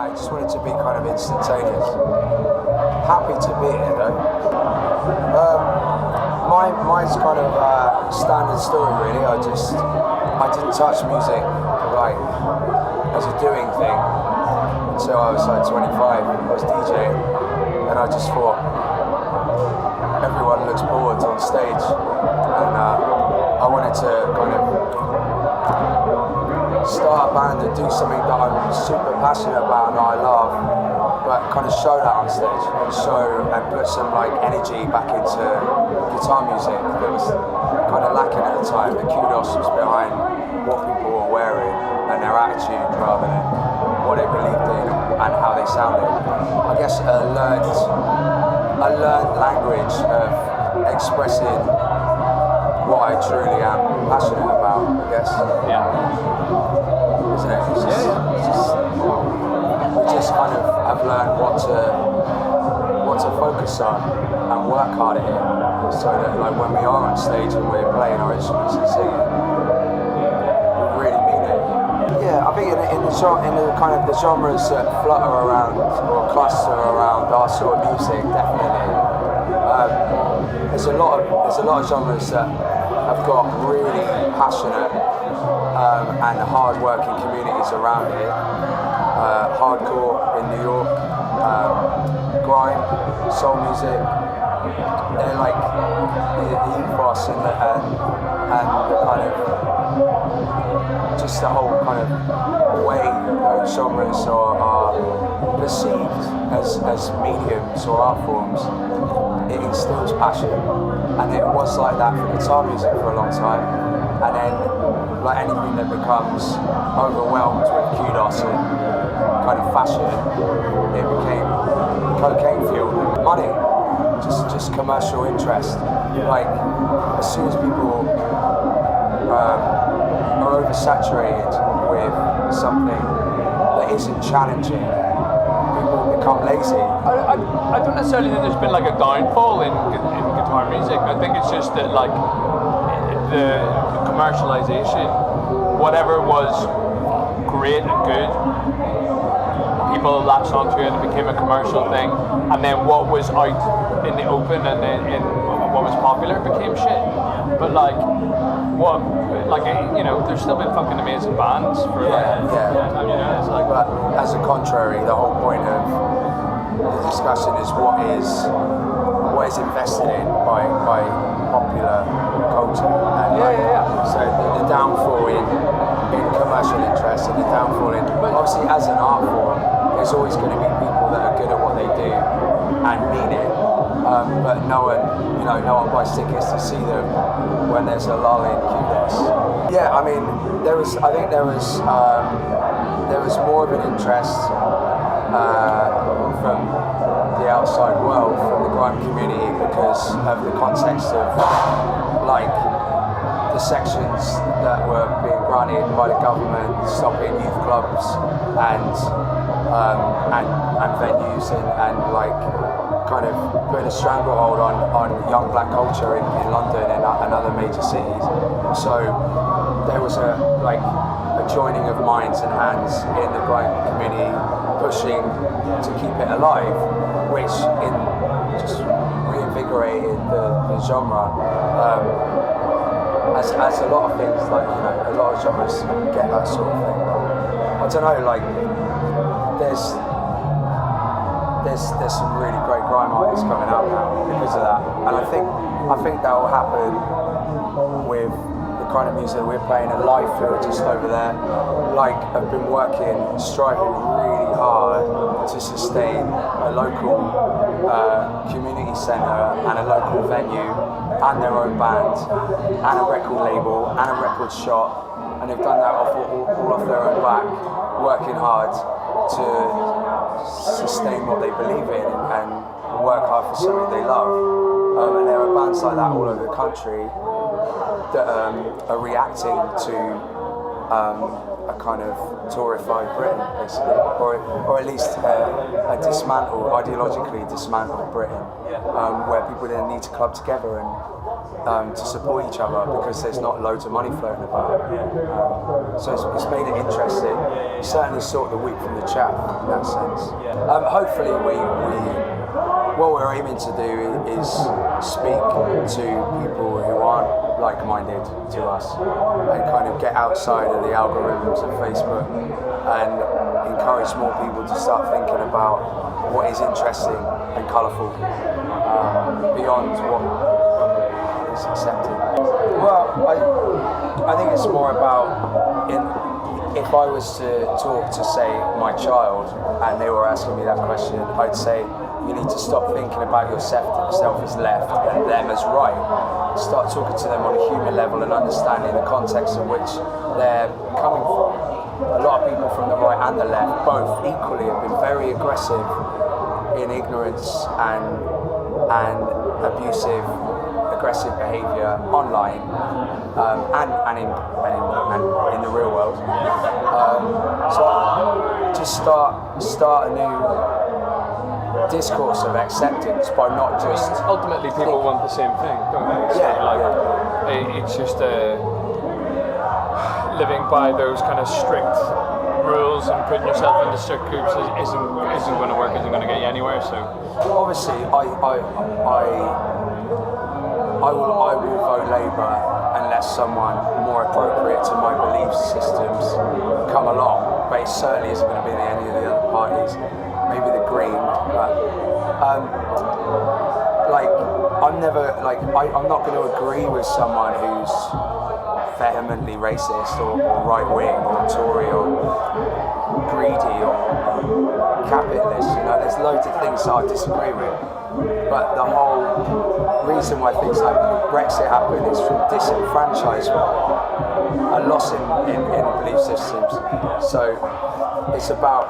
I just want it to be kind of instantaneous. Happy to be here though. Mine's kind of a standard story really. I didn't touch music like as a doing thing until I was like 25. I was DJing and I just thought everyone looks bored on stage, and I wanted to kind of start a band and do something that I'm super passionate about and that I love, but kind of show that on stage and put some like energy back into guitar music that was kind of lacking at the time. The kudos was behind what people were wearing and their attitude rather than what they believed in and how they sounded. I guess a learned language of expressing what I truly am passionate about, I guess. Yeah. Isn't it? We just kind of have learned what to focus on and work hard at it, so that like when we are on stage and we're playing our instruments and singing, we really mean it. Yeah, I think in the kind of the genres that flutter around or cluster around our sort of music, definitely. There's a lot of genres that have got really passionate and hard-working communities around it. Hardcore in New York, grime, soul music. They're like the ethos and the kind of just the whole kind of way those genres are perceived as mediums or art forms. It instills passion, and it was like that for guitar music for a long time. And then, like anything that becomes overwhelmed with kudos and kind of fashion, it became cocaine fueled and money, just commercial interest. Yeah. Like as soon as people are oversaturated with something that isn't challenging, people become lazy. I don't necessarily think there's been like a downfall in guitar music. I think it's just that like the commercialization, whatever was great and good, people latched onto it and it became a commercial thing, and then what was out in the open and then in what was popular became shit. But like there's still been fucking amazing bands for it's like. But as a contrary, the whole point of the discussion is what is invested in by popular culture, and so the downfall in commercial interest and the downfall in, obviously as an art form, there's always going to be people that are good at what they do and mean it, but no one buys tickets to see them when there's a lull in kudos. Yeah, I mean, there was more of an interest from the outside world, from the grime community, because of the context of like the sections that were being granted by the government, stopping youth clubs and venues and like kind of putting a stranglehold on young black culture in London and other major cities. So there was a joining of minds and hands in the grime community, pushing to keep it alive, which just reinvigorated the genre. As a lot of things, like, a lot of genres get that sort of thing. I don't know, like, there's some really great grime artists coming out now because of that, and I think that will happen with the kind of music we're playing. And Life, who are just over there, like, have been striving really hard to sustain a local community centre and a local venue and their own band and a record label and a record shop, and they've done that all off their own back, working hard to sustain what they believe in and work hard for something they love. And there are bands like that all over the country that are reacting to a kind of Toryfied Britain, basically, or at least a ideologically dismantled Britain, where people then need to club together and to support each other because there's not loads of money floating about. So it's made it interesting. You certainly sort the wheat from the chaff in that sense. Hopefully what we're aiming to do is speak to people who aren't like-minded to us and kind of get outside of the algorithms of Facebook and encourage more people to start thinking about what is interesting and colourful beyond what is accepted. Well, I think it's more about if I was to talk to, say, my child and they were asking me that question, I'd say you need to stop thinking about yourself as left and them as right. Start talking to them on a human level and understanding the context in which they're coming from. A lot of people from the right and the left, both equally, have been very aggressive in ignorance and aggressive behaviour online and in the real world. So just start a new discourse of acceptance by not just. Ultimately, people want the same thing, don't they? So it's just living by those kind of strict rules and putting yourself into strict groups isn't going to work, isn't going to get you anywhere. So obviously, I will vote Labour unless someone more appropriate to my belief systems come along. But it certainly isn't going to be any of the other parties. Maybe the Green, but I'm not going to agree with someone who's vehemently racist or right-wing or Tory or greedy or capitalist. There's loads of things that I disagree with. But the whole reason why things like Brexit happen is from disenfranchisement, a loss in belief systems. So it's about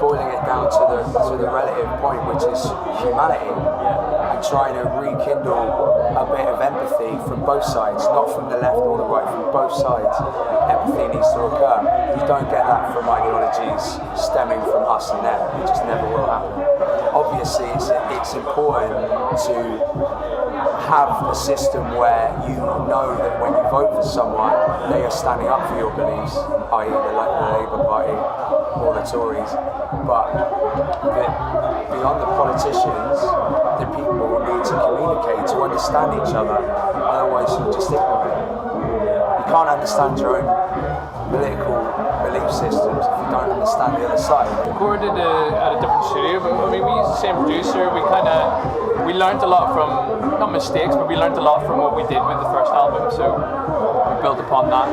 boiling it down to the relative point, which is humanity, and trying to rekindle a bit of empathy from both sides, not from the left or the right, from both sides. Empathy needs to occur. You don't get that from ideologies stemming from us and them. It just never will happen. Obviously, it's important to have a system where you know that when you vote for someone, they are standing up for your beliefs, i.e. the Labour Party or the Tories. But beyond the politicians, the people need to communicate to understand each other. Otherwise, you're just ignorant. You can't understand your own political belief systems if you don't understand the other side. Recorded at a different studio, but I mean, we used the same producer. We learned a lot from, not mistakes, but we learned a lot from what we did with the first album, so we built upon that.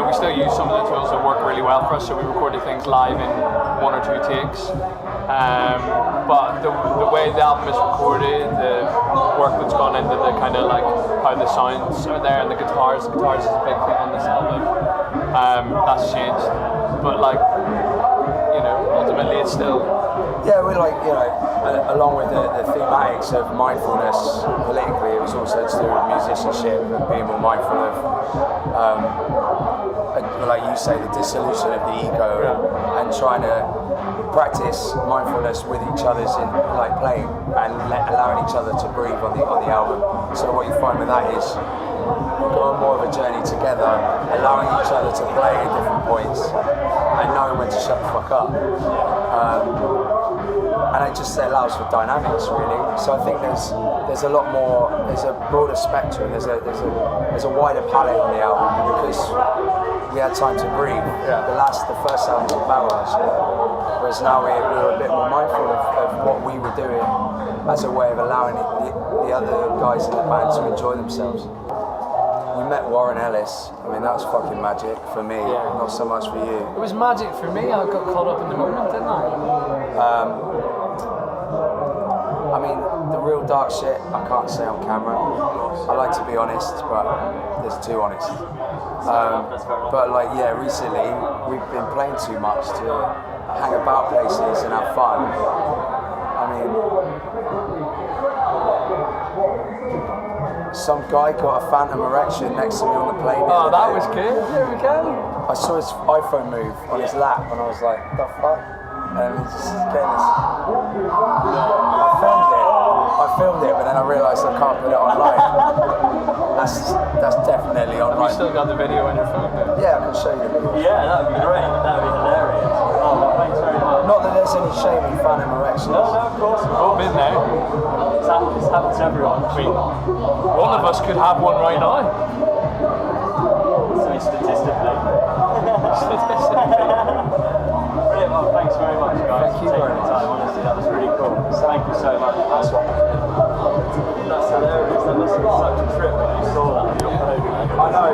We still use some of the tools that work really well for us, so we recorded things live in 1 or 2 takes. But the way the album is recorded, the work that's gone into the kind of like how the sounds are there and the guitars is a big thing on this album. That's changed, but ultimately it's still. Yeah, we're along with the thematics of mindfulness politically, it was also to do with musicianship and being more mindful of, like you say, the dissolution of the ego and trying to practice mindfulness with each other's in playing and allowing each other to breathe on the album. So what you find with that is go on more of a journey together, allowing each other to play at different points and knowing when to shut the fuck up. And it just allows for dynamics, really. So I think there's a lot more. There's a broader spectrum. There's a wider palette on the album because we had time to breathe. Yeah. The first album was about us, whereas now we were a bit more mindful of what we were doing as a way of allowing the other guys in the band to enjoy themselves. We met Warren Ellis. I mean, that was fucking magic for me, not so much for you. It was magic for me. I got caught up in the moment, didn't I? I mean, the real dark shit I can't say on camera. I like to be honest, but there's too honest. But recently we've been playing too much to hang about places and have fun. I mean, some guy got a phantom erection next to me on the plane. Oh, that was good. There we go. I saw his iPhone move on his lap and I was like, what the fuck? And he's just getting this. I filmed it, but then I realised I can't put it online. That's definitely Have you online. still got the video on your phone though? Yeah, I can show you. Yeah, that'd be great. That'd be hilarious. Oh, well, thanks very much. Not that there's any shame in phantom erections. No, of course. We've all been there. It's happened to everyone. I mean, one of us could have one right now. So statistically. Brilliant. Well, thanks very much, guys. Thank you for very taking the much. time. Honestly, that was really cool. Thank you so much. That's hilarious. That must have been such a trip when you saw that on your phone. I know.